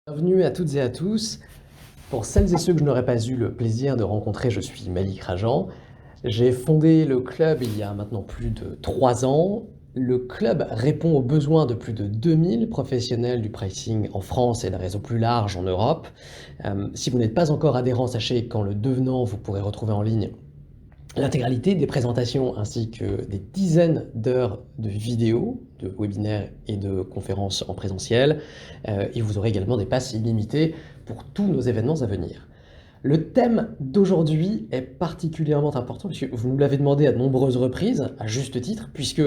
Bienvenue à toutes et à tous. Pour celles et ceux que je n'aurais pas eu le plaisir de rencontrer, je suis Malik Rajan. J'ai fondé le club il y a maintenant plus de 3 ans. Le club répond aux besoins de plus de 2000 professionnels du pricing en France et d'un réseau plus large en Europe. Si vous n'êtes pas encore adhérent, sachez qu'en le devenant, vous pourrez retrouver en ligne l'intégralité des présentations ainsi que des dizaines d'heures de vidéos, de webinaires et de conférences en présentiel. Et vous aurez également des passes illimitées pour tous nos événements à venir. Le thème d'aujourd'hui est particulièrement important puisque vous nous l'avez demandé à de nombreuses reprises, à juste titre, puisque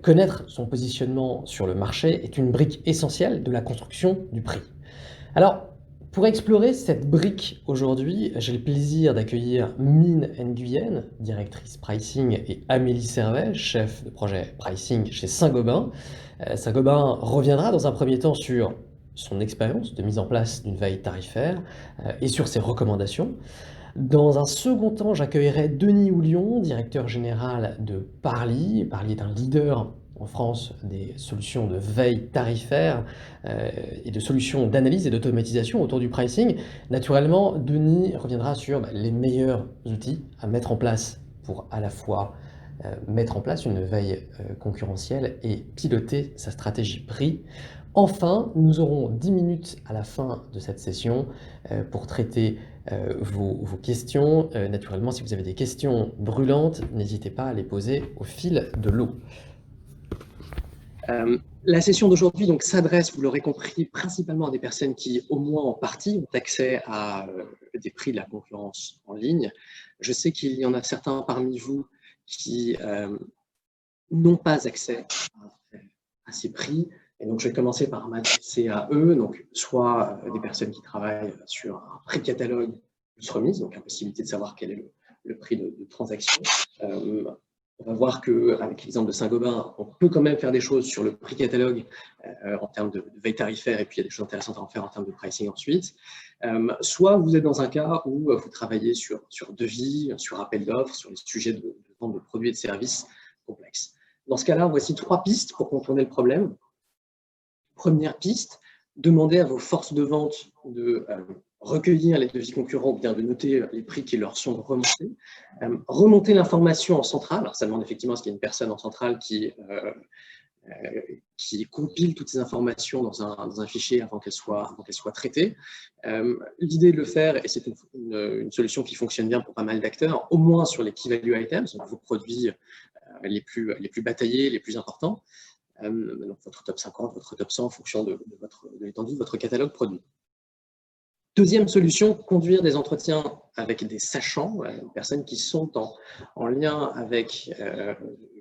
connaître son positionnement sur le marché est une brique essentielle de la construction du prix. Alors, pour explorer cette brique aujourd'hui, j'ai le plaisir d'accueillir Mine Nguyen, directrice pricing, et Amélie Servet, chef de projet pricing chez Saint-Gobain. Saint-Gobain reviendra dans un premier temps sur son expérience de mise en place d'une veille tarifaire et sur ses recommandations. Dans un second temps, j'accueillerai Denis Houlion, directeur général de Parly. Parly est un leader en France des solutions de veille tarifaire et de solutions d'analyse et d'automatisation autour du pricing. Naturellement, Denis reviendra sur les meilleurs outils à mettre en place pour à la fois mettre en place une veille concurrentielle et piloter sa stratégie prix. Enfin, nous aurons 10 minutes à la fin de cette session pour traiter vos questions. Naturellement, si vous avez des questions brûlantes, n'hésitez pas à les poser au fil de l'eau. La session d'aujourd'hui s'adresse, vous l'aurez compris, principalement à des personnes qui, au moins en partie, ont accès à des prix de la concurrence en ligne. Je sais qu'il y en a certains parmi vous qui n'ont pas accès à ces prix. Et donc, je vais commencer par m'adresser à eux, donc soit des personnes qui travaillent sur un prix catalogue plus remise, donc la possibilité de savoir quel est le prix de transaction. On va voir qu'avec l'exemple de Saint-Gobain, on peut quand même faire des choses sur le prix catalogue en termes de veille tarifaire, et puis il y a des choses intéressantes à en faire en termes de pricing ensuite. Soit vous êtes dans un cas où vous travaillez sur devis, sur appel d'offres, sur les sujets de vente de produits et de services complexes. Dans ce cas-là, voici 3 pistes pour contourner le problème. Première piste, demandez à vos forces de vente de recueillir les devis concurrents ou bien de noter les prix qui leur sont remontés. Remonter l'information en centrale. Alors, ça demande effectivement à ce qu'il y ait une personne en centrale qui compile toutes ces informations dans un fichier avant qu'elles soient traitées. L'idée de le faire, et c'est une solution qui fonctionne bien pour pas mal d'acteurs, au moins sur les key value items, donc vos produits les plus bataillés, les plus importants. Donc votre top 50, votre top 100 en fonction de l'étendue de votre catalogue produit. Deuxième solution, conduire des entretiens avec des sachants, des personnes qui sont en lien avec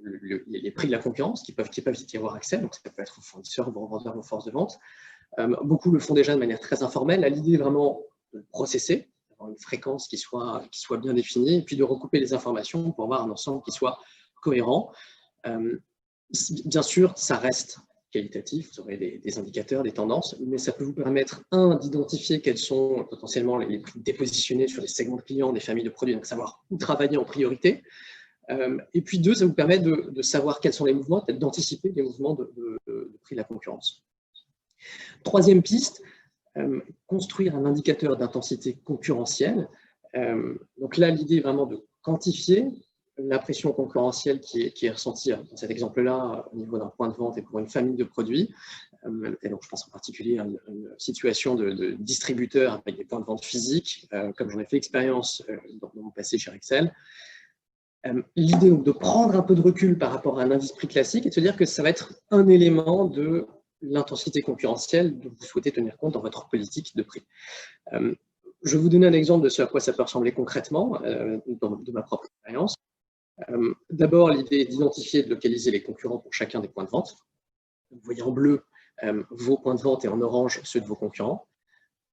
les prix de la concurrence, qui peuvent y avoir accès, donc ça peut être vos fournisseurs, vos revendeurs, vos forces de vente. Beaucoup le font déjà de manière très informelle. L'idée est vraiment de le processer, d'avoir une fréquence qui soit bien définie, et puis de recouper les informations pour avoir un ensemble qui soit cohérent. Bien sûr, ça reste qualitatif, vous aurez des indicateurs, des tendances, mais ça peut vous permettre, d'identifier quels sont potentiellement les prix dépositionnés sur les segments de clients, des familles de produits, donc savoir où travailler en priorité. Et puis 2, ça vous permet de savoir quels sont les mouvements, peut-être d'anticiper les mouvements de prix de la concurrence. Troisième piste, construire un indicateur d'intensité concurrentielle. Donc là, l'idée est vraiment de quantifier la pression concurrentielle qui est ressentie dans cet exemple-là au niveau d'un point de vente et pour une famille de produits. Et donc, je pense en particulier à une situation de distributeur avec des points de vente physiques, comme j'en ai fait expérience dans mon passé chez Rexel. L'idée de prendre un peu de recul par rapport à un indice prix classique et de se dire que ça va être un élément de l'intensité concurrentielle dont vous souhaitez tenir compte dans votre politique de prix. Je vais vous donner un exemple de ce à quoi ça peut ressembler concrètement de ma propre expérience. D'abord, l'idée est d'identifier et de localiser les concurrents pour chacun des points de vente. Vous voyez en bleu vos points de vente et en orange ceux de vos concurrents.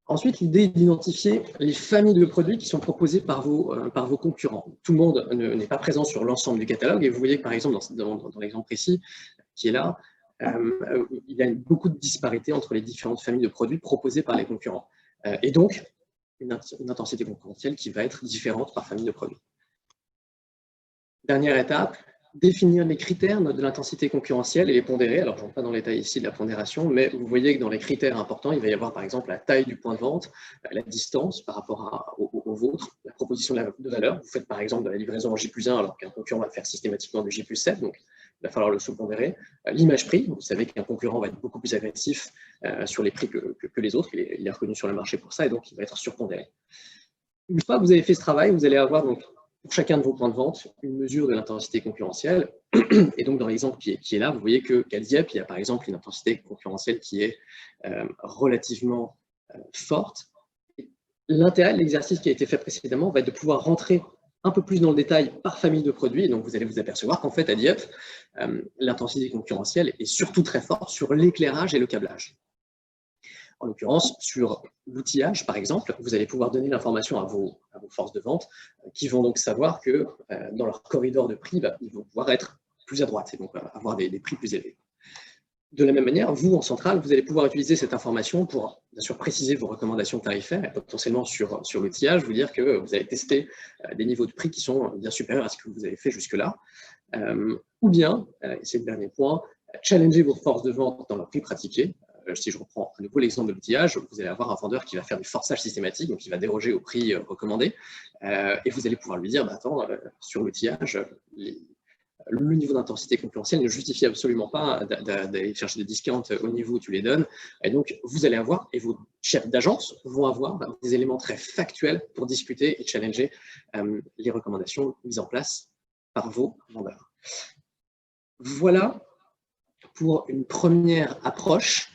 Ensuite, l'idée est d'identifier les familles de produits qui sont proposées par vos concurrents. Tout le monde n'est pas présent sur l'ensemble du catalogue et vous voyez que par exemple dans l'exemple précis qui est là, il y a beaucoup de disparités entre les différentes familles de produits proposées par les concurrents. Et donc, une intensité concurrentielle qui va être différente par famille de produits. Dernière étape, définir les critères de l'intensité concurrentielle et les pondérer. Alors, je ne rentre pas dans les détails ici de la pondération, mais vous voyez que dans les critères importants, il va y avoir par exemple la taille du point de vente, la distance par rapport au vôtre, la proposition de valeur. Vous faites par exemple de la livraison en J+1 alors qu'un concurrent va faire systématiquement du J+7, donc il va falloir le sous-pondérer. L'image prix, vous savez qu'un concurrent va être beaucoup plus agressif sur les prix que les autres, il est reconnu sur le marché pour ça, et donc il va être surpondéré. Une fois que vous avez fait ce travail, vous allez avoir donc pour chacun de vos points de vente une mesure de l'intensité concurrentielle. Et donc, dans l'exemple qui est là, vous voyez qu'à Dieppe, il y a par exemple une intensité concurrentielle qui est relativement forte. L'intérêt de l'exercice qui a été fait précédemment va être de pouvoir rentrer un peu plus dans le détail par famille de produits. Et donc, vous allez vous apercevoir qu'en fait, à Dieppe, l'intensité concurrentielle est surtout très forte sur l'éclairage et le câblage. En l'occurrence, sur l'outillage, par exemple, vous allez pouvoir donner l'information à vos forces de vente qui vont donc savoir que dans leur corridor de prix, ils vont pouvoir être plus à droite et donc avoir des prix plus élevés. De la même manière, vous, en centrale, vous allez pouvoir utiliser cette information pour, bien sûr, préciser vos recommandations tarifaires et potentiellement sur l'outillage, vous dire que vous allez tester des niveaux de prix qui sont bien supérieurs à ce que vous avez fait jusque-là. Ou bien, et c'est le dernier point, challenger vos forces de vente dans leur prix pratiqué. Si je reprends à nouveau l'exemple de l'outillage, vous allez avoir un vendeur qui va faire du forçage systématique, donc il va déroger au prix recommandé, et vous allez pouvoir lui dire, attends, sur l'outillage, le niveau d'intensité concurrentielle ne justifie absolument pas d'aller chercher des discounts au niveau où tu les donnes, et donc vous allez avoir, et vos chefs d'agence vont avoir des éléments très factuels pour discuter et challenger les recommandations mises en place par vos vendeurs. Voilà pour une première approche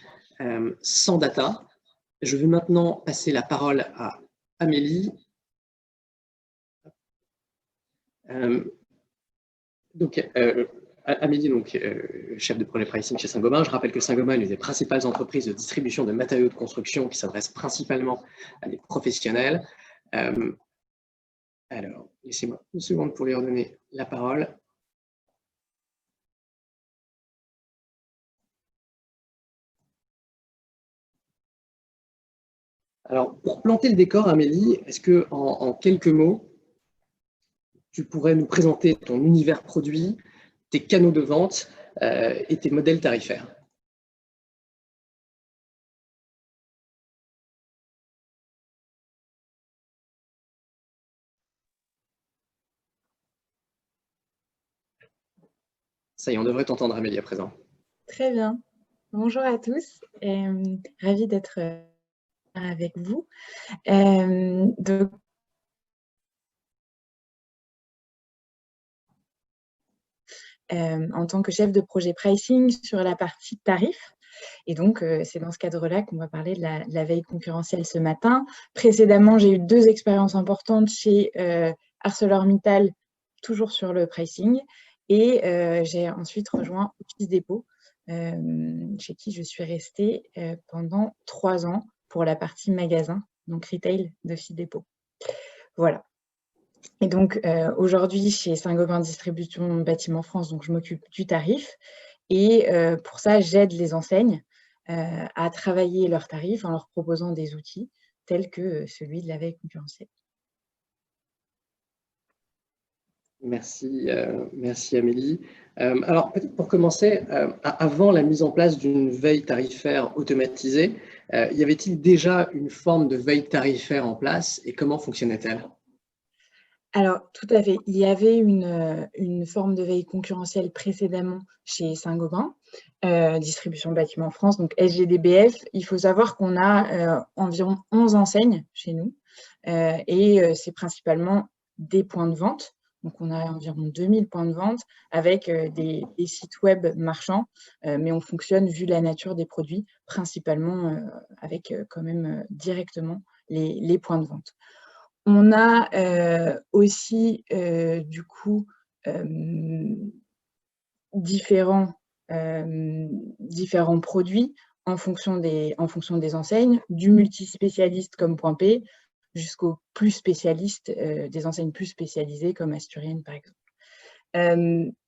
sans data. Je vais maintenant passer la parole à Amélie. Amélie, chef de projet pricing chez Saint-Gobain. Je rappelle que Saint-Gobain est une des principales entreprises de distribution de matériaux de construction qui s'adresse principalement à des professionnels. Alors, laissez-moi une seconde pour lui redonner la parole. Alors, pour planter le décor, Amélie, est-ce que en quelques mots, tu pourrais nous présenter ton univers produit, tes canaux de vente et tes modèles tarifaires? Ça y est, on devrait t'entendre, Amélie, à présent. Très bien. Bonjour à tous. Ravie d'être avec vous. Donc, en tant que chef de projet pricing sur la partie tarif. Et donc, c'est dans ce cadre-là qu'on va parler de la veille concurrentielle ce matin. Précédemment, j'ai eu 2 expériences importantes chez ArcelorMittal, toujours sur le pricing. Et j'ai ensuite rejoint Office Depot, chez qui je suis restée pendant 3 ans pour la partie magasin, donc retail d'Office Depot. Voilà. Et donc, aujourd'hui, chez Saint-Gobain Distribution Bâtiment France, donc je m'occupe du tarif. Et pour ça, j'aide les enseignes à travailler leurs tarifs en leur proposant des outils tels que celui de la veille concurrentielle. Merci, merci Amélie. Alors, peut-être pour commencer, avant la mise en place d'une veille tarifaire automatisée, y avait-il déjà une forme de veille tarifaire en place et comment fonctionnait-elle? Alors, tout à fait. Il y avait une forme de veille concurrentielle précédemment chez Saint-Gobain, Distribution Bâtiment France, donc SGDBF. Il faut savoir qu'on a environ 11 enseignes chez nous et c'est principalement des points de vente. Donc, on a environ 2000 points de vente avec des sites web marchands, mais on fonctionne, vu la nature des produits, principalement avec quand même directement les points de vente. On a aussi du coup différents produits en fonction des enseignes, du multispécialiste comme Point P jusqu'aux plus spécialistes, des enseignes plus spécialisées comme Asturienne par exemple.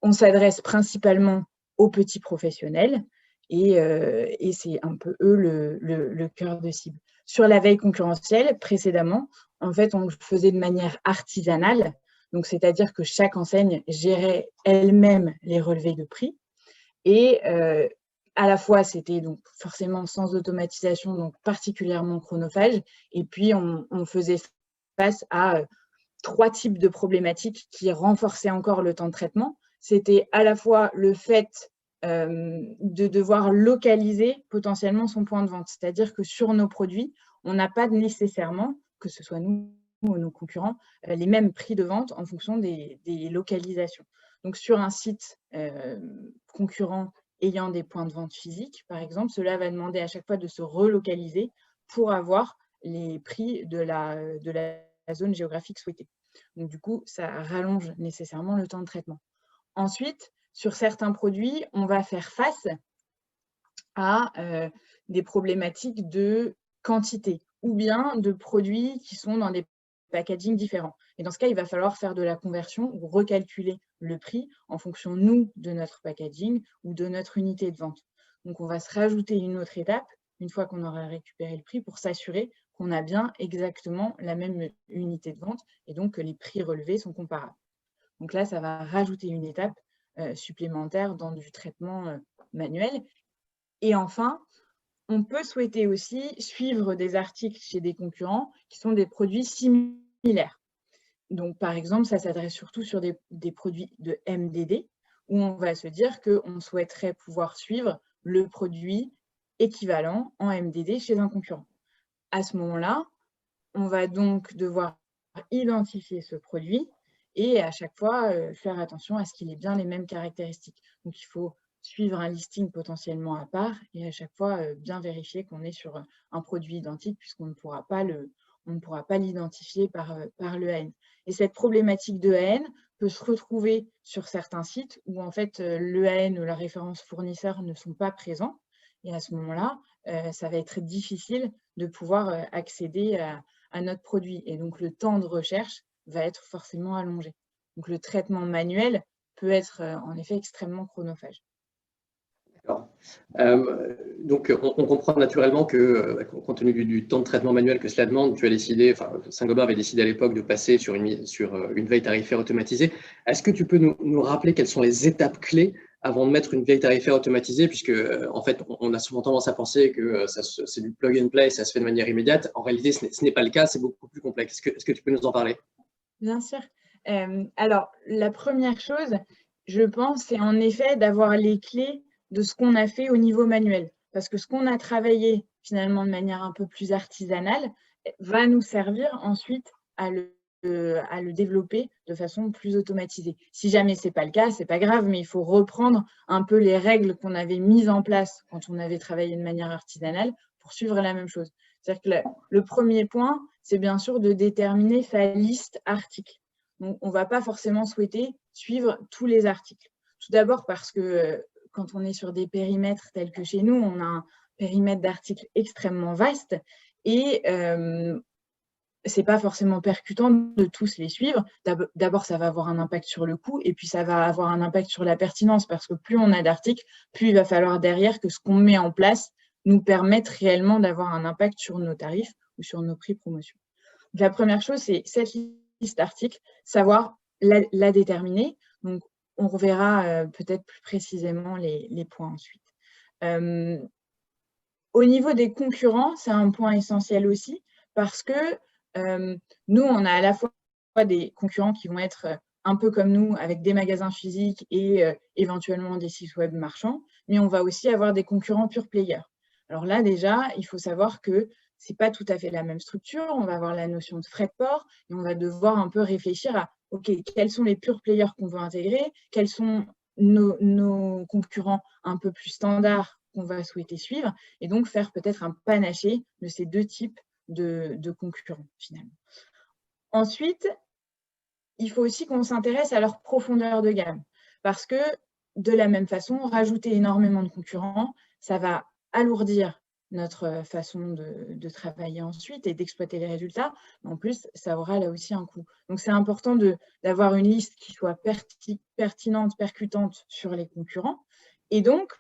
On s'adresse principalement aux petits professionnels et c'est un peu eux le cœur de cible. Sur la veille concurrentielle, précédemment, en fait, on le faisait de manière artisanale. Donc, c'est-à-dire que chaque enseigne gérait elle-même les relevés de prix. Et à la fois, c'était donc forcément sans automatisation, donc particulièrement chronophage. Et puis, on faisait face à 3 types de problématiques qui renforçaient encore le temps de traitement. C'était à la fois le fait de devoir localiser potentiellement son point de vente. C'est-à-dire que sur nos produits, on n'a pas nécessairement, que ce soit nous ou nos concurrents, les mêmes prix de vente en fonction des localisations. Donc, sur un site concurrent ayant des points de vente physiques, par exemple, cela va demander à chaque fois de se relocaliser pour avoir les prix de la zone géographique souhaitée. Donc, du coup, ça rallonge nécessairement le temps de traitement. Ensuite, sur certains produits, on va faire face à des problématiques de quantité ou bien de produits qui sont dans des packaging différents. Et dans ce cas, il va falloir faire de la conversion ou recalculer le prix en fonction, nous, de notre packaging ou de notre unité de vente. Donc, on va se rajouter une autre étape, une fois qu'on aura récupéré le prix, pour s'assurer qu'on a bien exactement la même unité de vente et donc que les prix relevés sont comparables. Donc là, ça va rajouter une étape supplémentaire dans du traitement manuel. Et enfin, on peut souhaiter aussi suivre des articles chez des concurrents qui sont des produits similaires. Donc, par exemple, ça s'adresse surtout sur des produits de MDD, où on va se dire qu'on souhaiterait pouvoir suivre le produit équivalent en MDD chez un concurrent. À ce moment-là, on va donc devoir identifier ce produit et à chaque fois faire attention à ce qu'il ait bien les mêmes caractéristiques. Donc, il faut suivre un listing potentiellement à part et à chaque fois bien vérifier qu'on est sur un produit identique puisqu'on ne pourra pas l'identifier par l'EAN. Et cette problématique de l'EAN peut se retrouver sur certains sites où en fait l'EAN ou la référence fournisseur ne sont pas présents. Et à ce moment-là, ça va être difficile de pouvoir accéder à notre produit. Et donc, le temps de recherche va être forcément allongé. Donc, le traitement manuel peut être en effet extrêmement chronophage. D'accord. Donc, on comprend naturellement que, compte tenu du temps de traitement manuel que cela demande, tu as décidé, enfin, Saint-Gobain avait décidé à l'époque de passer sur une veille tarifaire automatisée. Est-ce que tu peux nous rappeler quelles sont les étapes clés avant de mettre une veille tarifaire automatisée, puisque en fait, on a souvent tendance à penser que c'est du plug and play, ça se fait de manière immédiate. En réalité, ce n'est pas le cas, c'est beaucoup plus complexe. Est-ce que tu peux nous en parler? Bien sûr. Alors, la première chose, je pense, c'est en effet d'avoir les clés de ce qu'on a fait au niveau manuel. Parce que ce qu'on a travaillé finalement de manière un peu plus artisanale va nous servir ensuite à le développer de façon plus automatisée. Si jamais ce n'est pas le cas, ce n'est pas grave, mais il faut reprendre un peu les règles qu'on avait mises en place quand on avait travaillé de manière artisanale pour suivre la même chose. C'est-à-dire que le premier point, c'est bien sûr de déterminer sa liste articles. Donc, on ne va pas forcément souhaiter suivre tous les articles. Tout d'abord parce que quand on est sur des périmètres tels que chez nous, on a un périmètre d'articles extrêmement vaste et ce n'est pas forcément percutant de tous les suivre. D'abord, ça va avoir un impact sur le coût et puis ça va avoir un impact sur la pertinence parce que plus on a d'articles, plus il va falloir derrière que ce qu'on met en place nous permette réellement d'avoir un impact sur nos tarifs ou sur nos prix promotion. Donc, la première chose, c'est cette liste d'articles, savoir la déterminer. Donc, on reverra peut-être plus précisément les points ensuite. Au niveau des concurrents, c'est un point essentiel aussi parce que nous, on a à la fois des concurrents qui vont être un peu comme nous, avec des magasins physiques et éventuellement des sites web marchands, mais on va aussi avoir des concurrents pure players. Alors là, déjà, il faut savoir que ce n'est pas tout à fait la même structure. On va avoir la notion de frais de port et on va devoir un peu réfléchir à OK, quels sont les pure players qu'on veut intégrer, quels sont nos concurrents un peu plus standards qu'on va souhaiter suivre, et donc faire peut-être un panaché de ces deux types de concurrents finalement. Ensuite, il faut aussi qu'on s'intéresse à leur profondeur de gamme parce que de la même façon, rajouter énormément de concurrents, ça va alourdir notre façon de travailler ensuite et d'exploiter les résultats. En plus, ça aura là aussi un coût. Donc, c'est important d'avoir une liste qui soit pertinente, percutante sur les concurrents. Et donc,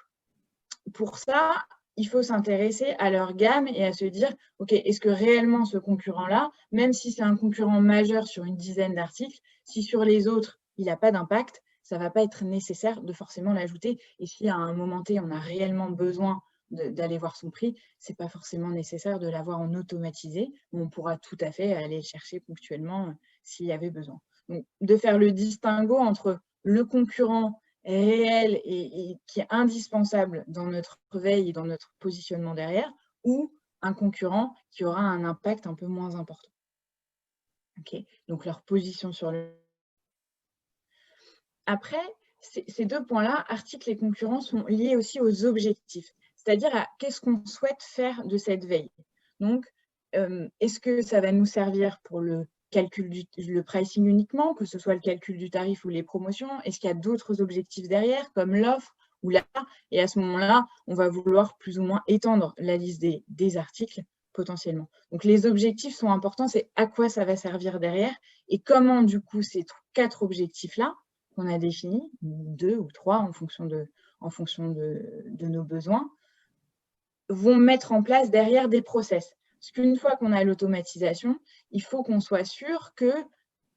pour ça, il faut s'intéresser à leur gamme et à se dire, OK, est-ce que réellement ce concurrent-là, même si c'est un concurrent majeur sur une dizaine d'articles, si sur les autres, il n'a pas d'impact, ça ne va pas être nécessaire de forcément l'ajouter. Et si à un moment T, on a réellement besoin d'aller voir son prix, ce n'est pas forcément nécessaire de l'avoir en automatisé, mais on pourra tout à fait aller le chercher ponctuellement s'il y avait besoin. Donc, de faire le distinguo entre le concurrent réel et qui est indispensable dans notre veille et dans notre positionnement derrière, ou un concurrent qui aura un impact un peu moins important. Okay. Donc, leur position sur le... Après, ces deux points-là, articles et concurrents, sont liés aussi aux objectifs, c'est-à-dire à qu'est-ce qu'on souhaite faire de cette veille. Donc, est-ce que ça va nous servir pour le pricing uniquement, que ce soit le calcul du tarif ou les promotions? Est-ce qu'il y a d'autres objectifs derrière, comme l'offre ou l'achat? Et à ce moment-là, on va vouloir plus ou moins étendre la liste des articles potentiellement. Donc, les objectifs sont importants, c'est à quoi ça va servir derrière et comment, du coup, ces 4 objectifs-là qu'on a définis, 2 ou 3 en fonction de nos besoins, vont mettre en place derrière des process. Parce qu'une fois qu'on a l'automatisation, il faut qu'on soit sûr que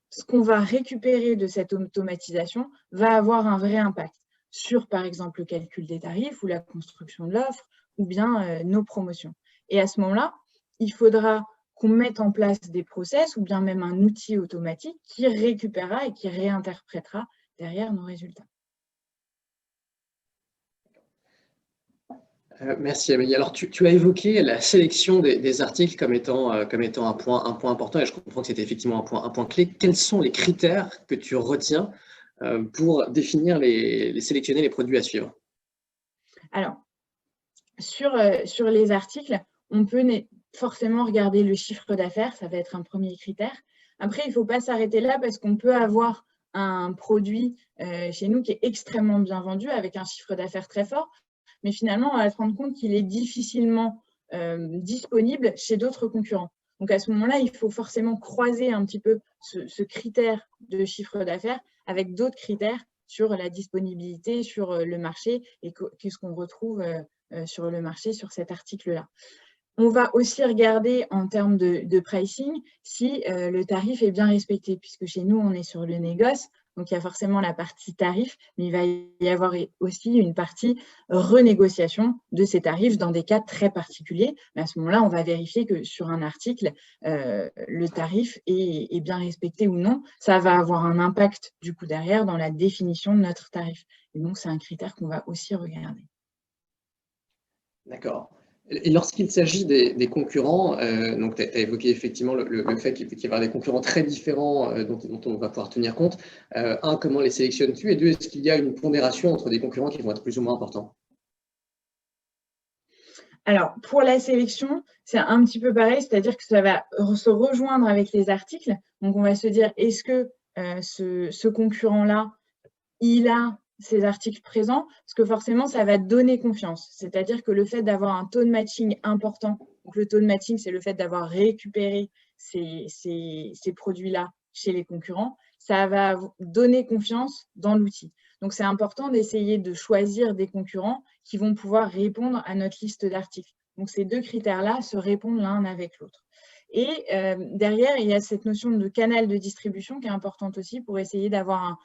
ce qu'on va récupérer de cette automatisation va avoir un vrai impact sur, par exemple, le calcul des tarifs ou la construction de l'offre ou bien nos promotions. Et à ce moment-là, il faudra qu'on mette en place des process ou bien même un outil automatique qui récupérera et qui réinterprétera derrière nos résultats. Merci Amélie. Alors, tu as évoqué la sélection des articles comme étant un point important, et je comprends que c'était effectivement un point clé. Quels sont les critères que tu retiens pour définir sélectionner les produits à suivre? Alors, sur les articles, on peut forcément regarder le chiffre d'affaires, ça va être un premier critère. Après, il ne faut pas s'arrêter là parce qu'on peut avoir un produit chez nous qui est extrêmement bien vendu avec un chiffre d'affaires très fort, mais finalement, on va se rendre compte qu'il est difficilement disponible chez d'autres concurrents. Donc, à ce moment-là, il faut forcément croiser un petit peu ce critère de chiffre d'affaires avec d'autres critères sur la disponibilité, sur le marché et qu'est-ce qu'on retrouve sur le marché sur cet article-là. On va aussi regarder en termes de pricing si le tarif est bien respecté, puisque chez nous, on est sur le négoce. Donc, il y a forcément la partie tarif, mais il va y avoir aussi une partie renégociation de ces tarifs dans des cas très particuliers. Mais à ce moment-là, on va vérifier que sur un article, le tarif est bien respecté ou non. Ça va avoir un impact du coup derrière dans la définition de notre tarif. Et donc, c'est un critère qu'on va aussi regarder. D'accord. Et lorsqu'il s'agit des concurrents, donc tu as évoqué effectivement le fait qu'il peut y avoir des concurrents très différents dont on va pouvoir tenir compte. Un, comment les sélectionnes-tu? Et deux, est-ce qu'il y a une pondération entre des concurrents qui vont être plus ou moins importants? Alors, pour la sélection, c'est un petit peu pareil, c'est-à-dire que ça va se rejoindre avec les articles. Donc, on va se dire, est-ce que ce concurrent-là, il a ces articles présents? Parce que forcément, ça va donner confiance. C'est-à-dire que le fait d'avoir un taux de matching important, donc le taux de matching, c'est le fait d'avoir récupéré ces produits-là chez les concurrents, ça va donner confiance dans l'outil. Donc, c'est important d'essayer de choisir des concurrents qui vont pouvoir répondre à notre liste d'articles. Donc, ces deux critères-là se répondent l'un avec l'autre. Et derrière, il y a cette notion de canal de distribution qui est importante aussi pour essayer d'avoir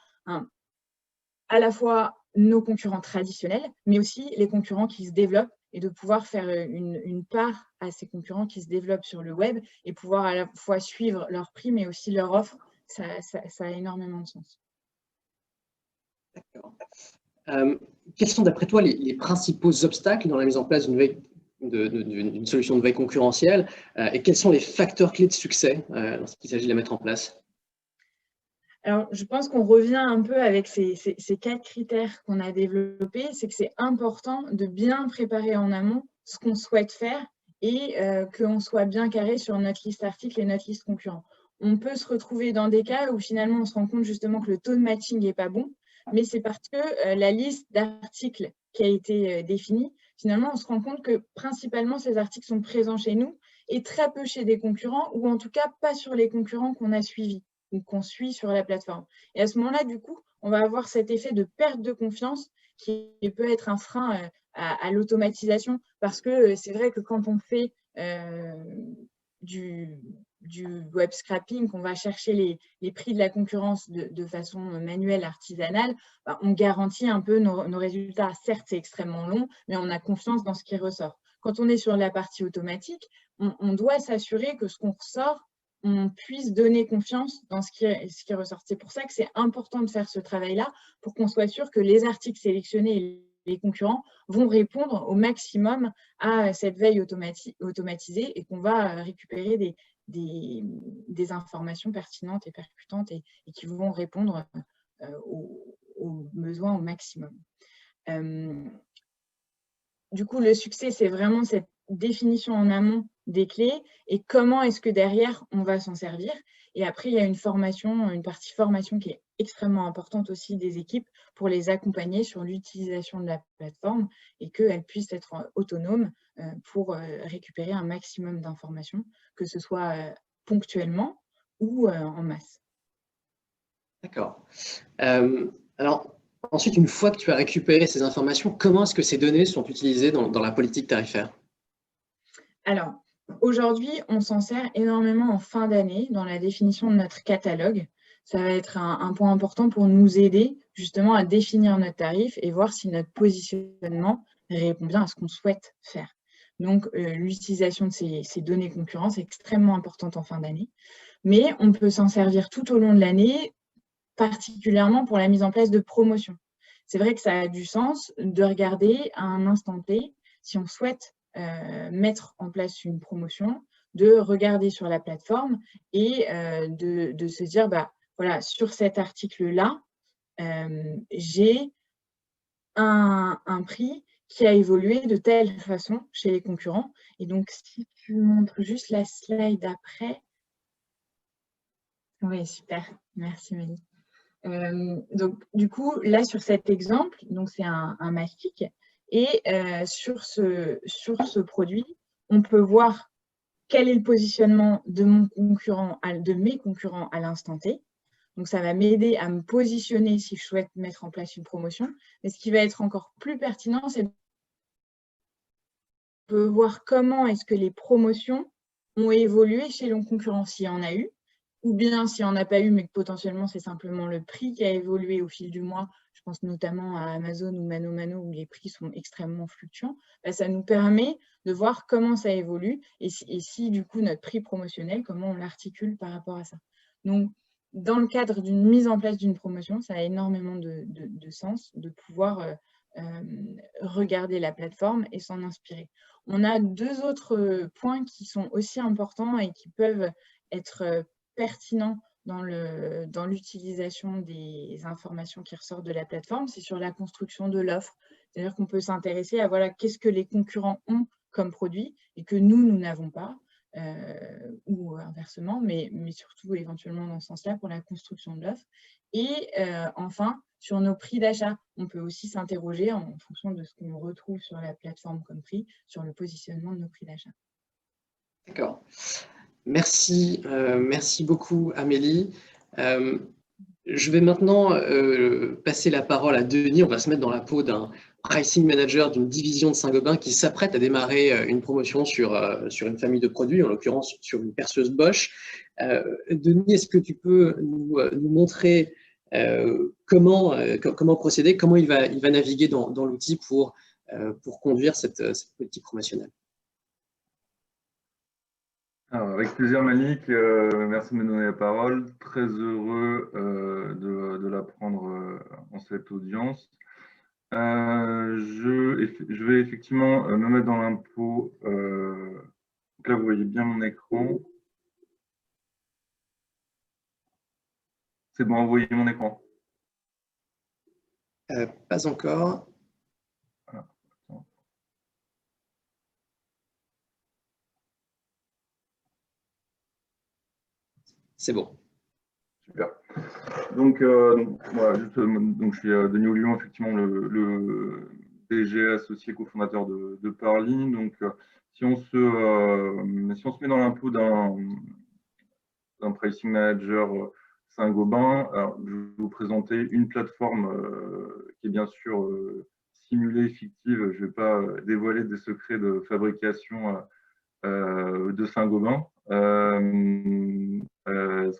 à la fois nos concurrents traditionnels, mais aussi les concurrents qui se développent et de pouvoir faire une part à ces concurrents qui se développent sur le web et pouvoir à la fois suivre leur prix, mais aussi leur offre. Ça a énormément de sens. D'accord. Quels sont d'après toi les principaux obstacles dans la mise en place d'une solution de veille concurrentielle et quels sont les facteurs clés de succès lorsqu'il s'agit de la mettre en place? Alors, je pense qu'on revient un peu avec ces 4 critères qu'on a développés. C'est que c'est important de bien préparer en amont ce qu'on souhaite faire et qu'on soit bien carré sur notre liste article et notre liste concurrent. On peut se retrouver dans des cas où finalement on se rend compte justement que le taux de matching n'est pas bon, mais c'est parce que la liste d'articles qui a été définie, finalement on se rend compte que principalement ces articles sont présents chez nous et très peu chez des concurrents ou en tout cas pas sur les concurrents qu'on a suivis ou qu'on suit sur la plateforme. Et à ce moment-là, du coup, on va avoir cet effet de perte de confiance qui peut être un frein à l'automatisation, parce que c'est vrai que quand on fait du web scrapping, qu'on va chercher les prix de la concurrence de façon manuelle, artisanale, on garantit un peu nos résultats. Certes, c'est extrêmement long, mais on a confiance dans ce qui ressort. Quand on est sur la partie automatique, on doit s'assurer que ce qu'on ressort, on puisse donner confiance dans ce qui ressort. C'est pour ça que c'est important de faire ce travail-là, pour qu'on soit sûr que les articles sélectionnés et les concurrents vont répondre au maximum à cette veille automatisée et qu'on va récupérer des informations pertinentes et percutantes et qui vont répondre aux besoins au maximum. Du coup, le succès, c'est vraiment cette définition en amont des clés et comment est-ce que derrière, on va s'en servir. Et après, il y a une partie formation qui est extrêmement importante aussi des équipes pour les accompagner sur l'utilisation de la plateforme et qu'elles puissent être autonomes pour récupérer un maximum d'informations, que ce soit ponctuellement ou en masse. D'accord. Alors, ensuite, une fois que tu as récupéré ces informations, comment est-ce que ces données sont utilisées dans la politique tarifaire? Alors, aujourd'hui, on s'en sert énormément en fin d'année dans la définition de notre catalogue. Ça va être un point important pour nous aider justement à définir notre tarif et voir si notre positionnement répond bien à ce qu'on souhaite faire. Donc, l'utilisation de ces données concurrence est extrêmement importante en fin d'année. Mais on peut s'en servir tout au long de l'année, particulièrement pour la mise en place de promotions. C'est vrai que ça a du sens de regarder à un instant T, si on souhaite mettre en place une promotion, de regarder sur la plateforme et de se dire, voilà, sur cet article-là, j'ai un prix qui a évolué de telle façon chez les concurrents. Et donc, si tu montres juste la slide après. Oui, super. Merci, Mélie. Donc, du coup, là, sur cet exemple, c'est un mastic. Et sur ce produit, on peut voir quel est le positionnement de mes concurrents à l'instant T. Donc, ça va m'aider à me positionner si je souhaite mettre en place une promotion. Mais ce qui va être encore plus pertinent, c'est de voir comment est-ce que les promotions ont évolué chez nos concurrents, s'il y en a eu, ou bien s'il n'y en a pas eu, mais que potentiellement c'est simplement le prix qui a évolué au fil du mois. Je pense notamment à Amazon ou ManoMano où les prix sont extrêmement fluctuants. Ça nous permet de voir comment ça évolue et si du coup notre prix promotionnel, comment on l'articule par rapport à ça. Donc, dans le cadre d'une mise en place d'une promotion, ça a énormément de sens de pouvoir regarder la plateforme et s'en inspirer. On a deux autres points qui sont aussi importants et qui peuvent être pertinents dans l'utilisation des informations qui ressortent de la plateforme, c'est sur la construction de l'offre. C'est-à-dire qu'on peut s'intéresser à voilà, qu'est-ce que les concurrents ont comme produit et que nous n'avons pas, ou inversement, mais surtout éventuellement dans ce sens-là pour la construction de l'offre. Et enfin, sur nos prix d'achat, on peut aussi s'interroger en fonction de ce qu'on retrouve sur la plateforme comme prix, sur le positionnement de nos prix d'achat. D'accord. Merci, merci beaucoup Amélie. Je vais maintenant passer la parole à Denis. On va se mettre dans la peau d'un pricing manager d'une division de Saint-Gobain qui s'apprête à démarrer une promotion sur une famille de produits, en l'occurrence sur une perceuse Bosch. Denis, est-ce que tu peux nous montrer comment procéder, comment il va naviguer dans l'outil pour conduire cette politique promotionnelle? Alors, avec plaisir, Malik. Merci de me donner la parole. Très heureux de la prendre en cette audience. Je vais effectivement me mettre dans l'impôt. Donc là, vous voyez bien mon écran. C'est bon, vous voyez mon écran? Pas encore. C'est bon. Super. Donc, voilà, donc je suis Denis Ollion, effectivement le DG associé cofondateur de Parly. Donc, si on se met dans l'impôt d'un pricing manager Saint-Gobain, je vais vous présenter une plateforme qui est bien sûr simulée, fictive. Je ne vais pas dévoiler des secrets de fabrication de Saint-Gobain. Ce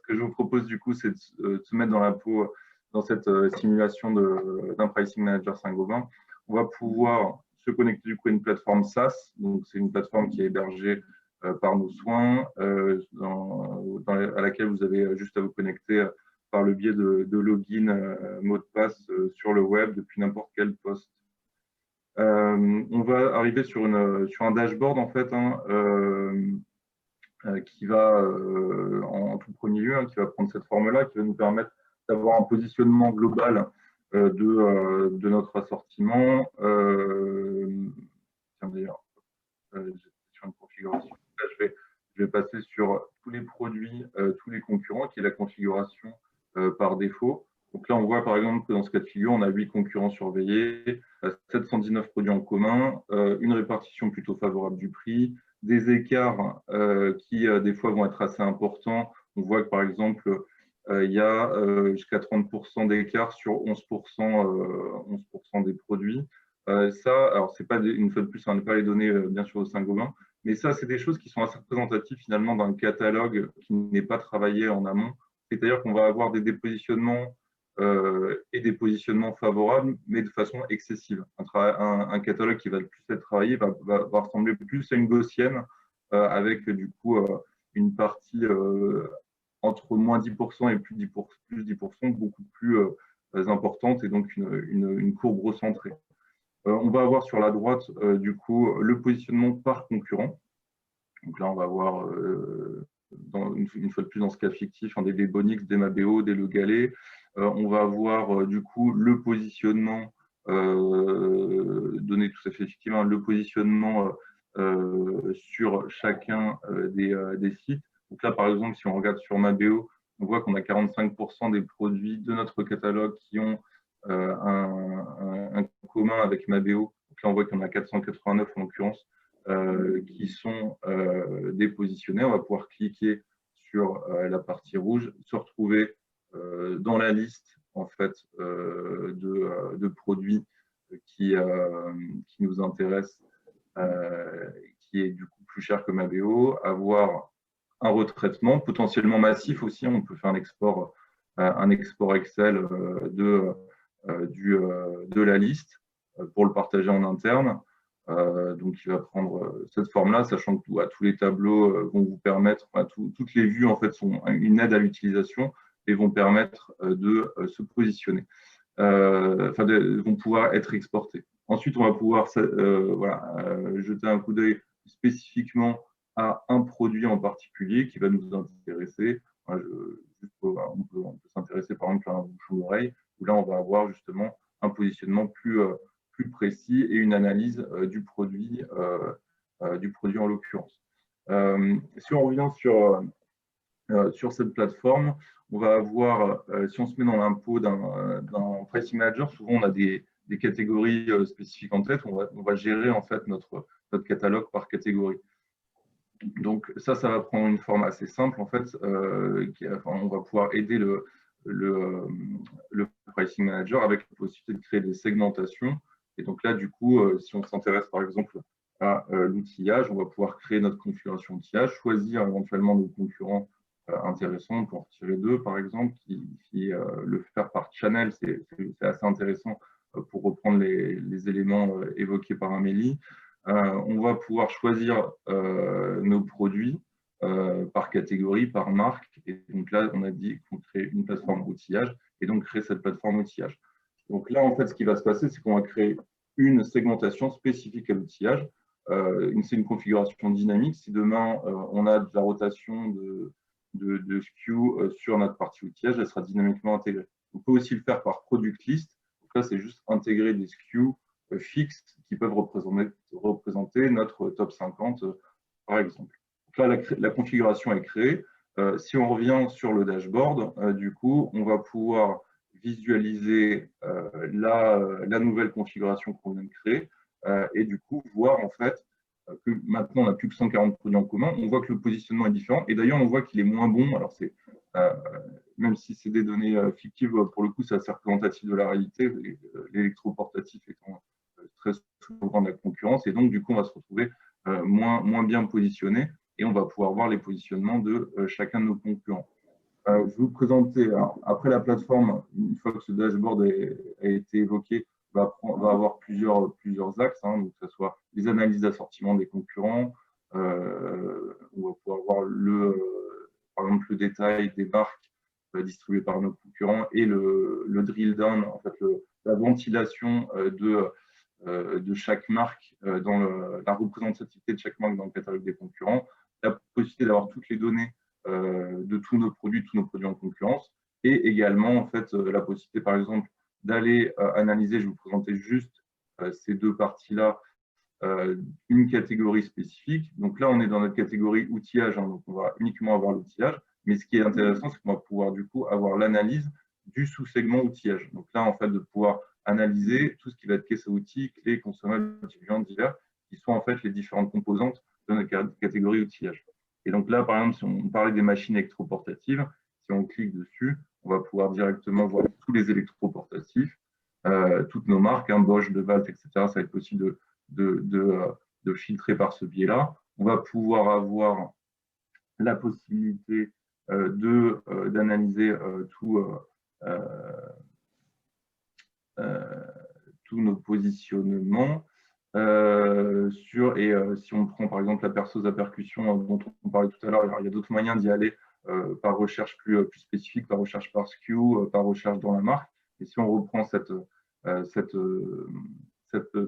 que je vous propose du coup, c'est de se mettre dans la peau, dans cette simulation d'un pricing manager Saint-Gobain. On va pouvoir se connecter du coup à une plateforme SaaS. Donc, c'est une plateforme qui est hébergée par nos soins, à laquelle vous avez juste à vous connecter par le biais de login, mot de passe sur le web depuis n'importe quel poste. On va arriver sur un dashboard en fait, qui va en tout premier lieu, qui va prendre cette forme-là, qui va nous permettre d'avoir un positionnement global de notre assortiment. Tiens, d'ailleurs, sur une configuration. Là, je vais passer sur tous les produits, tous les concurrents, qui est la configuration par défaut. Donc là, on voit par exemple que dans ce cas de figure, on a 8 concurrents surveillés, 719 produits en commun, une répartition plutôt favorable du prix, des écarts qui des fois vont être assez importants. On voit que par exemple, il y a jusqu'à 30% d'écart sur 11% des produits. Ça, alors c'est pas une fois de plus, on n'est pas les données bien sûr au Saint-Gobain, mais ça, c'est des choses qui sont assez représentatives finalement d'un catalogue qui n'est pas travaillé en amont. C'est-à-dire qu'on va avoir des dépositionnements et des positionnements favorables, mais de façon excessive. Un catalogue qui va le plus être travaillé va ressembler plus à une gaussienne, avec du coup une partie entre moins 10% et plus 10%, beaucoup plus importante, et donc une courbe recentrée. On va avoir sur la droite, du coup, le positionnement par concurrent. Donc là, on va avoir, une fois de plus dans ce cas fictif, des Lebonix, des Mabeo, des Le Gallé. On va avoir, du coup, le positionnement, donné tout à fait effectivement, le positionnement sur chacun des sites. Donc là, par exemple, si on regarde sur Mabeo, on voit qu'on a 45% des produits de notre catalogue qui ont un commun avec Mabeo. Donc là, on voit qu'il y en a 489 en l'occurrence qui sont dépositionnés. On va pouvoir cliquer sur la partie rouge, se retrouver dans la liste en fait de produits qui nous intéressent, qui est du coup plus cher que Mabeo, avoir un retraitement potentiellement massif aussi. On peut faire un export Excel de la liste pour le partager en interne. Donc, il va prendre cette forme-là, sachant que tous les tableaux vont vous permettre, toutes les vues en fait sont une aide à l'utilisation et vont permettre de se positionner, vont pouvoir être exportés. Ensuite, on va pouvoir jeter un coup d'œil spécifiquement à un produit en particulier qui va nous intéresser. On peut s'intéresser par exemple à un bouchon-oreille, où là, on va avoir justement un positionnement plus précis et une analyse du produit en l'occurrence. Si on revient sur cette plateforme, on va avoir, si on se met dans l'impôt d'un pricing manager, souvent on a des catégories spécifiques en tête. On va gérer en fait notre catalogue par catégorie. Donc ça va prendre une forme assez simple en fait. On va pouvoir aider le pricing manager avec la possibilité de créer des segmentations. Et donc là, du coup, si on s'intéresse par exemple à l'outillage, on va pouvoir créer notre configuration outillage, choisir éventuellement nos concurrents intéressants, pour en retirer 2 par exemple, le faire par channel, c'est assez intéressant pour reprendre les éléments évoqués par Amélie. On va pouvoir choisir nos produits par catégorie, par marque. Et donc là, on a dit qu'on crée une plateforme outillage et donc créer cette plateforme outillage. Donc là, en fait, ce qui va se passer, c'est qu'on va créer une segmentation spécifique à l'outillage. C'est une configuration dynamique. Si demain, on a de la rotation de SKU sur notre partie outillage, elle sera dynamiquement intégrée. On peut aussi le faire par product list. Donc là, c'est juste intégrer des SKU fixes qui peuvent représenter notre top 50, par exemple. Donc là, la configuration est créée. Si on revient sur le dashboard, du coup, on va pouvoir visualiser la nouvelle configuration qu'on vient de créer et du coup voir en fait que maintenant on n'a plus que 140 produits en commun. On voit que le positionnement est différent et d'ailleurs on voit qu'il est moins bon. Alors c'est même si c'est des données fictives, pour le coup c'est assez représentatif de la réalité, l'électroportatif étant très souvent de la concurrence, et donc du coup on va se retrouver moins bien positionné, et on va pouvoir voir les positionnements de chacun de nos concurrents. Je vais vous présenter, alors, après la plateforme, une fois que ce dashboard a été évoqué, va avoir plusieurs axes, hein, donc que ce soit les analyses d'assortiment des concurrents, on va pouvoir voir par exemple le détail des marques distribuées par nos concurrents, et le drill down, en fait la ventilation de chaque marque dans la représentativité de chaque marque dans le catalogue des concurrents, la possibilité d'avoir toutes les données de tous nos produits en concurrence, et également en fait la possibilité par exemple d'aller analyser, je vais vous présenter juste ces deux parties-là, une catégorie spécifique. Donc là, on est dans notre catégorie outillage, hein, donc on va uniquement avoir l'outillage, mais ce qui est intéressant, c'est qu'on va pouvoir du coup avoir l'analyse du sous-segment outillage. Donc là, en fait, de pouvoir analyser tout ce qui va être caisse à outils, clés, consommables, divers, qui sont en fait les différentes composantes de notre catégorie outillage. Et donc là, par exemple, si on parlait des machines électroportatives, si on clique dessus, on va pouvoir directement voir tous les électroportatifs, toutes nos marques, hein, Bosch, DeWalt, etc. Ça va être possible de filtrer par ce biais-là. On va pouvoir avoir la possibilité d'analyser tous nos positionnements. Si on prend par exemple la perceuse à percussion dont on parlait tout à l'heure, il y a d'autres moyens d'y aller par recherche plus spécifique, par recherche par SKU, par recherche dans la marque. Et si on reprend cette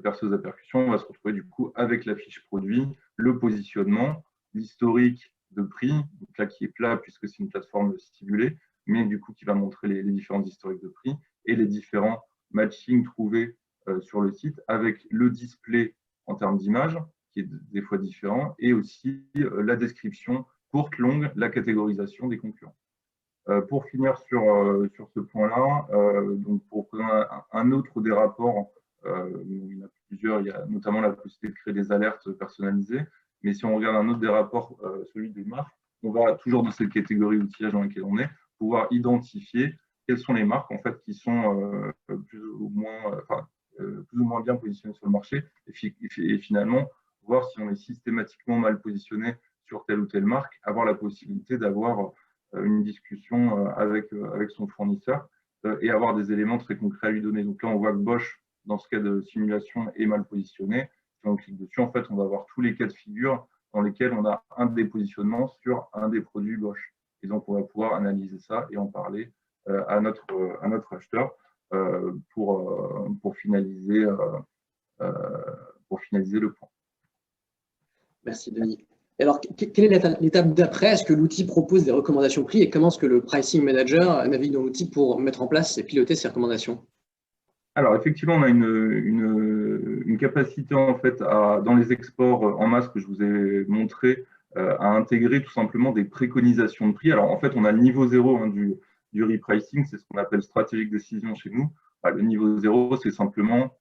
perceuse à percussion, on va se retrouver du coup avec la fiche produit, le positionnement, l'historique de prix, donc là qui est plat puisque c'est une plateforme stimulée, mais du coup qui va montrer les différents historiques de prix et les différents matchings trouvés sur le site, avec le display en termes d'image, qui est des fois différent, et aussi la description courte, longue, la catégorisation des concurrents. Pour finir sur ce point-là, donc pour présenter un autre des rapports, il y en a plusieurs, il y a notamment la possibilité de créer des alertes personnalisées, mais si on regarde un autre des rapports, celui des marques, on va toujours dans cette catégorie outillage dans laquelle on est, pouvoir identifier quelles sont les marques en fait, qui sont plus ou moins bien positionnées sur le marché, et finalement voir si on est systématiquement mal positionné sur telle ou telle marque, avoir la possibilité d'avoir une discussion avec son fournisseur et avoir des éléments très concrets à lui donner. Donc là, on voit que Bosch, dans ce cas de simulation, est mal positionné. Si on clique dessus, en fait, on va avoir tous les cas de figure dans lesquels on a un des positionnements sur un des produits Bosch. Et donc, on va pouvoir analyser ça et en parler à notre acheteur pour finaliser le point. Merci, Denis. Alors, quelle est l'étape d'après? Est-ce que l'outil propose des recommandations prix et comment est-ce que le pricing manager navigue dans l'outil pour mettre en place et piloter ces recommandations? Alors, effectivement, on a une capacité en fait dans les exports en masse que je vous ai montré à intégrer tout simplement des préconisations de prix. Alors, en fait, on a le niveau 0 hein, du repricing, c'est ce qu'on appelle stratégique décision chez nous. Le niveau 0, c'est simplement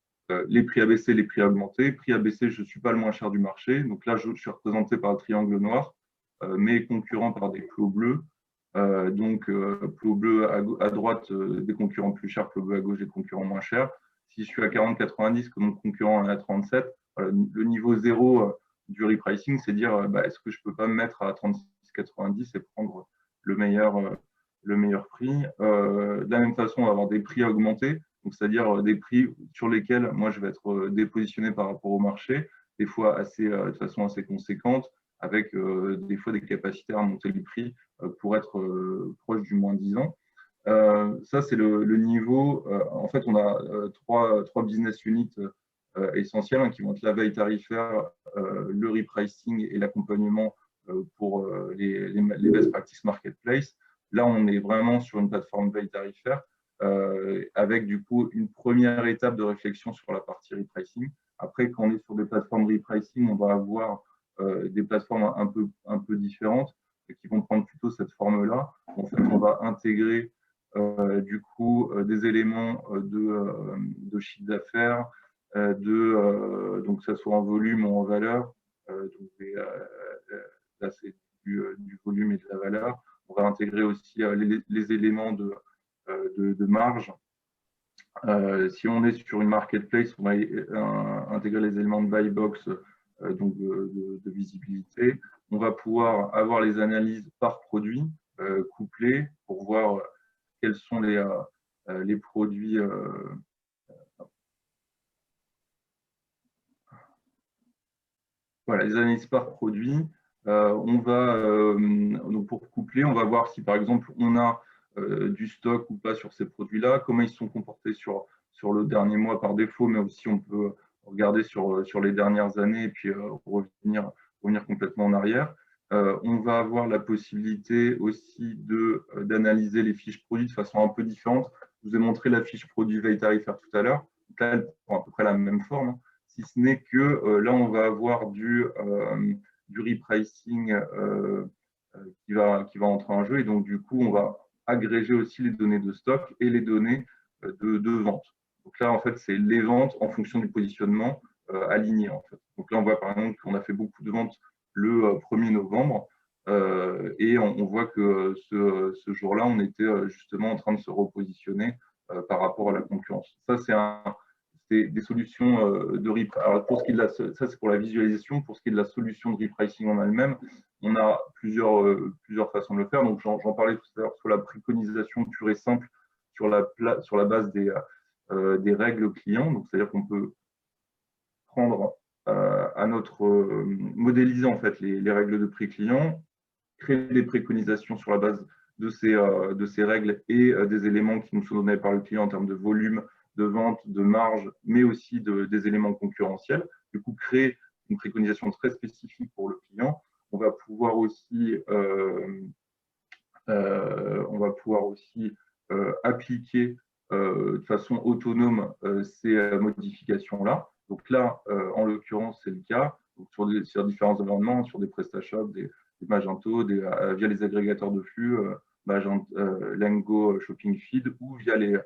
les prix à baisser, les prix à augmenter. Prix à baisser, je ne suis pas le moins cher du marché. Donc là, je suis représenté par le triangle noir, mes concurrents par des plots bleus. Plot bleu à droite, des concurrents plus chers, plot bleu à gauche, des concurrents moins chers. Si je suis à 40,90 que mon concurrent est à 37, le niveau 0 du repricing, c'est dire est-ce que je ne peux pas me mettre à 36,90 et prendre le meilleur prix. De la même façon, on va avoir des prix à augmenter, c'est-à-dire des prix sur lesquels moi je vais être dépositionné par rapport au marché, des fois de façon assez conséquente, avec des fois des capacités à monter les prix pour être proche du moins 10 ans. Ça, c'est le niveau. En fait, on a trois business units essentiels hein, qui vont être la veille tarifaire, le repricing et l'accompagnement pour les best practice marketplace. Là, on est vraiment sur une plateforme veille tarifaire avec du coup une première étape de réflexion sur la partie repricing. Après, quand on est sur des plateformes repricing, on va avoir des plateformes un peu différentes qui vont prendre plutôt cette forme-là. En fait, on va intégrer du coup des éléments de chiffre d'affaires, donc que ce soit en volume ou en valeur. Là, c'est du volume et de la valeur. On va intégrer aussi les éléments de marge Si on est sur une marketplace, on va intégrer les éléments de buy box, donc de visibilité. On va pouvoir avoir les analyses par produit couplées pour voir quels sont les produits. Voilà, les analyses par produit. Donc pour coupler, on va voir si par exemple on a du stock ou pas sur ces produits-là, comment ils se sont comportés sur le dernier mois par défaut, mais aussi on peut regarder sur les dernières années et puis revenir complètement en arrière. On va avoir la possibilité aussi d'analyser les fiches produits de façon un peu différente. Je vous ai montré la fiche produit veille tarifaire tout à l'heure. Là, elle prend à peu près la même forme, si ce n'est que là, on va avoir du repricing qui va entrer en jeu. Et donc, du coup, on va agréger aussi les données de stock et les données de vente. Donc là, en fait, c'est les ventes en fonction du positionnement aligné. En fait. Donc là, on voit par exemple qu'on a fait beaucoup de ventes le 1er novembre. Et on voit que ce jour-là, on était justement en train de se repositionner par rapport à la concurrence. Ça, c'est des solutions de repricing. Alors, pour ce qui est de ça, c'est pour la visualisation. Pour ce qui est de la solution de repricing en elle-même, on a plusieurs façons de le faire. Donc, j'en parlais tout à l'heure sur la préconisation pure et simple sur la base des règles clients. Donc, c'est-à-dire qu'on peut prendre modéliser en fait les règles de prix client, créer des préconisations sur la base de ces règles et des éléments qui nous sont donnés par le client en termes de volume, de vente, de marge, mais aussi des éléments concurrentiels. Du coup, créer une préconisation très spécifique pour le client. On va pouvoir aussi appliquer de façon autonome ces modifications-là. Donc là, en l'occurrence, c'est le cas sur différents environnements, sur des PrestaShop, des Magento, via les agrégateurs de flux, Lengo, Shopping Feed, ou via des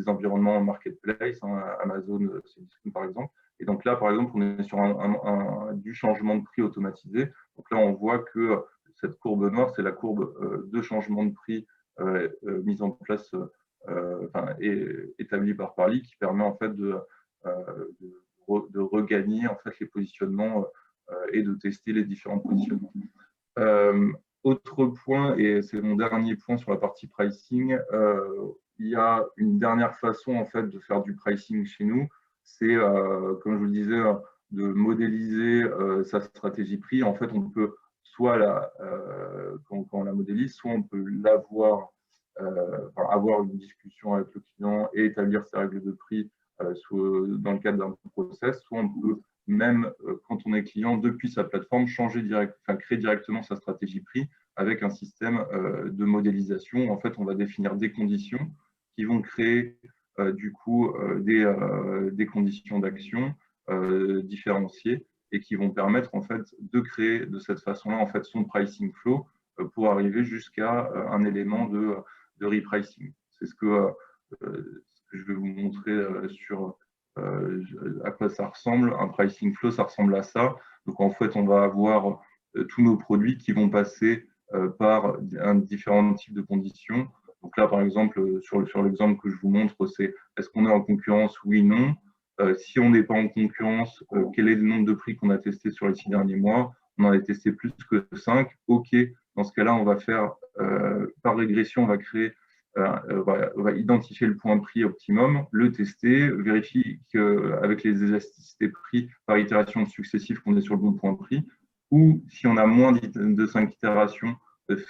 environnements marketplace, Amazon, Cdiscount par exemple. Et donc là, par exemple, on est sur du changement de prix automatisé. Donc là, on voit que cette courbe noire, c'est la courbe de changement de prix mise en place, établie par Parly, qui permet en fait de regagner en fait les positionnements et de tester les différents positionnements. Autre point, et c'est mon dernier point sur la partie pricing, il y a une dernière façon en fait de faire du pricing chez nous, c'est comme je vous le disais, de modéliser sa stratégie prix. En fait, on peut soit quand on la modélise, soit on peut avoir une discussion avec le client et établir ses règles de prix dans le cadre d'un process, soit on peut même quand on est client depuis sa plateforme, créer directement sa stratégie prix avec un système de modélisation. En fait, on va définir des conditions qui vont créer du coup des conditions d'action différenciées et qui vont permettre en fait de créer de cette façon-là en fait son pricing flow pour arriver jusqu'à un élément de repricing. C'est ce que je vais vous montrer sur à quoi ça ressemble. Un pricing flow, ça ressemble à ça. Donc en fait, on va avoir tous nos produits qui vont passer par différents types de conditions. Donc là, par exemple, sur l'exemple que je vous montre, c'est est-ce qu'on est en concurrence? Oui, non. Si on n'est pas en concurrence, quel est le nombre de prix qu'on a testé sur les 6 derniers mois? On en a testé plus que 5. OK, dans ce cas-là, on va faire, par régression, on va créer, on va identifier le point prix optimum, le tester, vérifier qu'avec les élasticités prix par itération successive qu'on est sur le bon point prix, ou si on a moins de 5 itérations,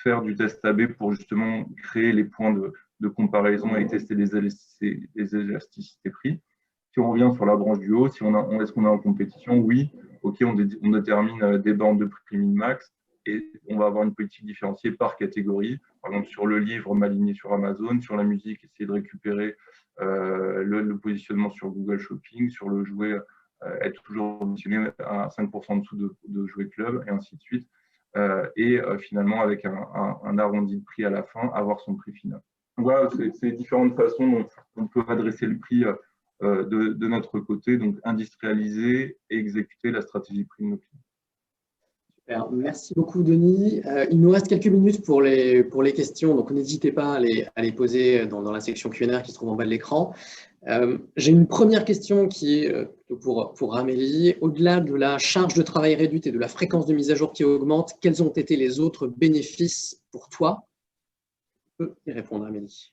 faire du test AB pour justement créer les points de comparaison et tester les élasticités prix. Si on revient sur la branche du haut, est-ce qu'on est en compétition? Oui. OK, on détermine des bornes de prix min-max et on va avoir une politique différenciée par catégorie. Par exemple, sur le livre, m'aligner sur Amazon, sur la musique, essayer de récupérer le positionnement sur Google Shopping, sur le jouet, être toujours positionné à 5% en dessous de jouet club, et ainsi de suite. Et finalement, avec un arrondi de prix à la fin, avoir son prix final. Donc voilà, c'est différentes façons dont on peut adresser le prix de notre côté, donc industrialiser et exécuter la stratégie prix de nos clients. Alors, merci beaucoup, Denis. Il nous reste quelques minutes pour les questions, donc n'hésitez pas à les poser dans la section Q&A qui se trouve en bas de l'écran. J'ai une première question qui est pour Amélie. Au-delà de la charge de travail réduite et de la fréquence de mise à jour qui augmente, quels ont été les autres bénéfices pour toi? Tu peux y répondre, Amélie.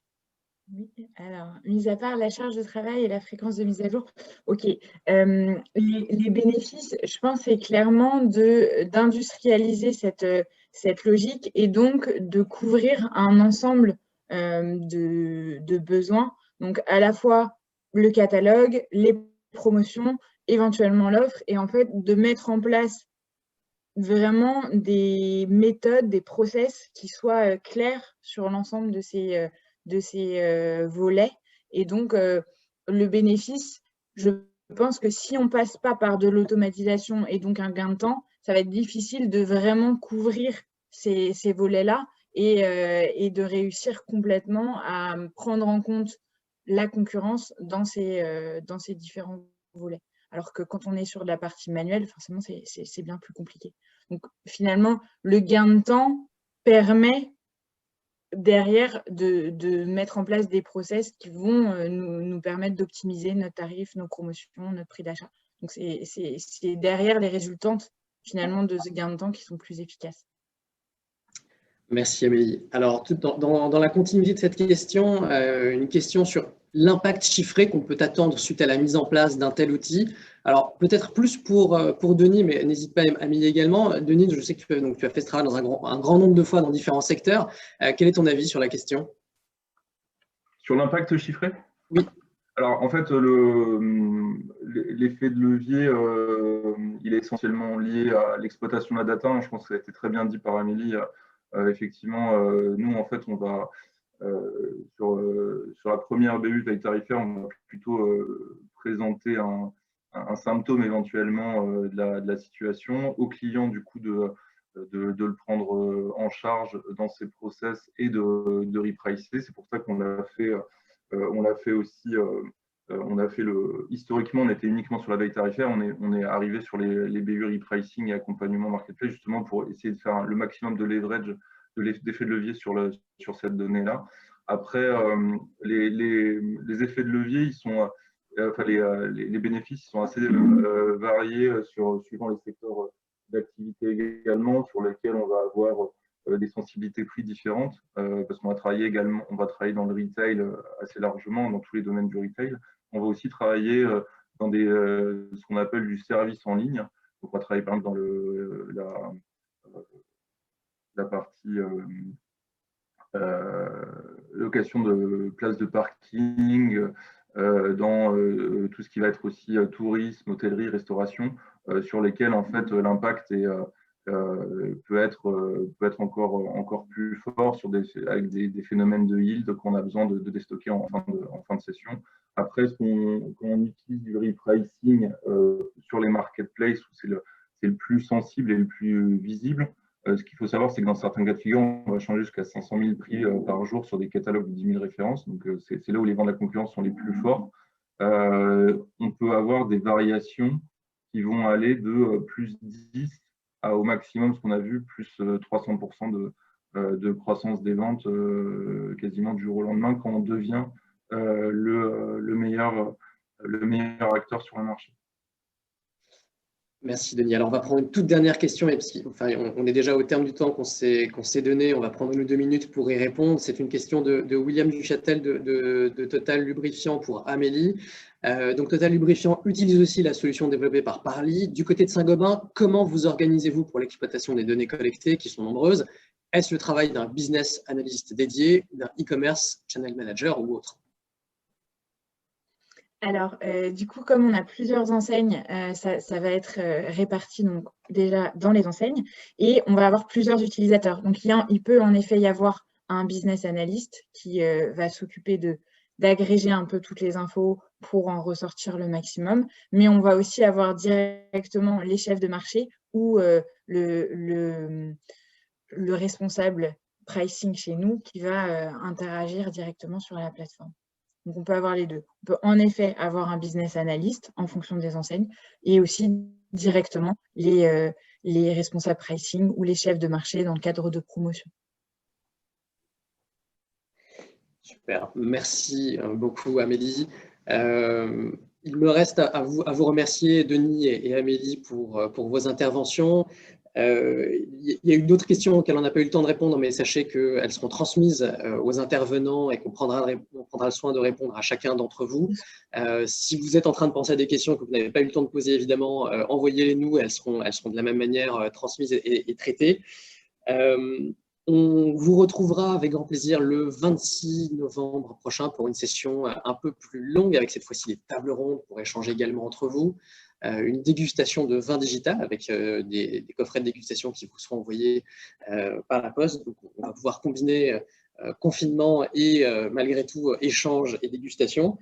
Oui, alors, mis à part la charge de travail et la fréquence de mise à jour, ok. Les bénéfices, je pense, c'est clairement d'industrialiser cette logique et donc de couvrir un ensemble de besoins. Donc, à la fois le catalogue, les promotions, éventuellement l'offre, et en fait, de mettre en place vraiment des méthodes, des process qui soient clairs sur l'ensemble de ces volets. Et donc, le bénéfice, je pense que si on ne passe pas par de l'automatisation et donc un gain de temps, ça va être difficile de vraiment couvrir ces volets-là et de réussir complètement à prendre en compte la concurrence dans ces différents volets. Alors que quand on est sur de la partie manuelle, forcément, c'est bien plus compliqué. Donc, finalement, le gain de temps permet derrière de mettre en place des process qui vont nous permettre d'optimiser notre tarif, nos promotions, notre prix d'achat. Donc, c'est derrière les résultantes, finalement, de ce gain de temps qui sont plus efficaces. Merci Amélie. Alors, dans la continuité de cette question, une question sur l'impact chiffré qu'on peut attendre suite à la mise en place d'un tel outil. Alors, peut-être plus pour Denis, mais n'hésite pas Amélie également. Denis, je sais que tu as fait ce travail dans un grand nombre de fois dans différents secteurs. Quel est ton avis sur la question? Sur l'impact chiffré? Oui. Alors, en fait, l'effet de levier, il est essentiellement lié à l'exploitation de la data. Je pense que ça a été très bien dit par Amélie. Effectivement, nous, en fait, on va, sur la première BU taille tarifaire, on va plutôt présenter un symptôme éventuellement de la situation au client, du coup, de le prendre en charge dans ses process et de repricer. C'est pour ça qu'on l'a fait. On l'a fait aussi, historiquement, on était uniquement sur la veille tarifaire, on est arrivé sur les BU repricing et accompagnement marketplace, justement pour essayer de faire le maximum de leverage, d'effets de levier sur cette donnée-là. Après, les effets de levier, ils sont, les bénéfices sont assez variés suivant les secteurs d'activité également, sur lesquels on va avoir des sensibilités prix différentes, parce qu'on va travailler également, on va travailler dans le retail assez largement, dans tous les domaines du retail. On va aussi travailler dans ce qu'on appelle du service en ligne. Donc, on va travailler par exemple dans la partie location de places de parking, dans tout ce qui va être aussi tourisme, hôtellerie, restauration, sur lesquels en fait l'impact peut être encore plus fort avec des phénomènes de yield qu'on a besoin de déstocker en fin de session. Après, quand on utilise du repricing sur les marketplaces, où c'est le plus sensible et le plus visible, ce qu'il faut savoir, c'est que dans certains cas de figure, on va changer jusqu'à 500 000 prix par jour sur des catalogues de 10 000 références. Donc, c'est là où les vents de la concurrence sont les plus forts. On peut avoir des variations qui vont aller de plus 10 au maximum, ce qu'on a vu, plus 300% de croissance des ventes quasiment du jour au lendemain quand on devient le meilleur acteur sur le marché. Merci Denis. Alors on va prendre une toute dernière question, et on est déjà au terme du temps qu'on s'est donné. On va prendre 1 ou 2 minutes pour y répondre. C'est une question de William Duchâtel de Total Lubrifiant pour Amélie. Donc Total Lubrifiant utilise aussi la solution développée par Parly. Du côté de Saint-Gobain, comment vous organisez-vous pour l'exploitation des données collectées qui sont nombreuses? Est-ce le travail d'un business analyst dédié, d'un e-commerce channel manager ou autre? Alors, du coup, comme on a plusieurs enseignes, ça va être réparti donc, déjà dans les enseignes et on va avoir plusieurs utilisateurs. Donc, il peut en effet y avoir un business analyst qui va s'occuper d'agréger un peu toutes les infos pour en ressortir le maximum. Mais on va aussi avoir directement les chefs de marché ou le responsable pricing chez nous qui va interagir directement sur la plateforme. Donc, on peut avoir les deux. On peut en effet avoir un business analyst en fonction des enseignes et aussi directement les responsables pricing ou les chefs de marché dans le cadre de promotion. Super, merci beaucoup Amélie. Il me reste à vous remercier, Denis et Amélie, pour vos interventions. Il y a eu d'autres questions auxquelles on n'a pas eu le temps de répondre, mais sachez qu'elles seront transmises aux intervenants et qu'on prendra le soin de répondre à chacun d'entre vous. Si vous êtes en train de penser à des questions que vous n'avez pas eu le temps de poser, évidemment, envoyez-les nous, elles seront de la même manière transmises et traitées. On vous retrouvera avec grand plaisir le 26 novembre prochain pour une session un peu plus longue, avec cette fois-ci des tables rondes pour échanger également entre vous. Une dégustation de vin digital avec des coffrets de dégustation qui vous seront envoyés par la poste. Donc, on va pouvoir combiner confinement et malgré tout échange et dégustation.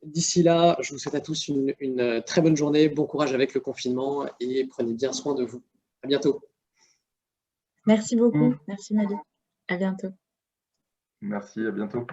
D'ici là, je vous souhaite à tous une très bonne journée, bon courage avec le confinement et prenez bien soin de vous. À bientôt. Merci beaucoup. Merci Malie. À bientôt. Merci, à bientôt.